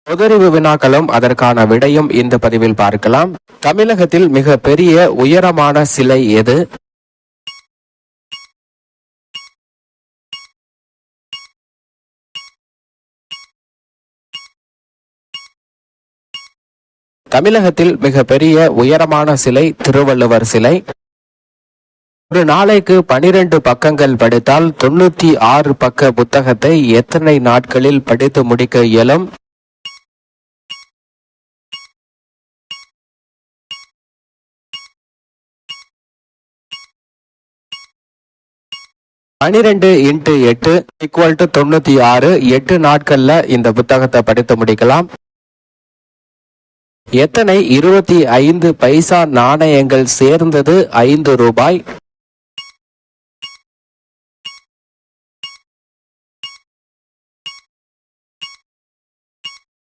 பொதறிவு வினாக்களும் அதற்கான விடையும் இந்த பதிவில் பார்க்கலாம். தமிழகத்தில் மிக பெரிய உயரமான சிலை எது? தமிழகத்தில் மிக பெரிய உயரமான சிலை திருவள்ளுவர் சிலை. ஒரு நாளைக்கு 12 பக்கங்கள் படித்தால் 96 பக்க புத்தகத்தை எத்தனை நாட்களில் படித்து முடிக்க இயலும்? (12 × 8 = 96). 8 நாட்கள்ல இந்த புத்தகத்தை படித்து முடிக்கலாம். எத்தனை 25 பைசா நாணயங்கள் சேர்ந்தது 5 ரூபாய்?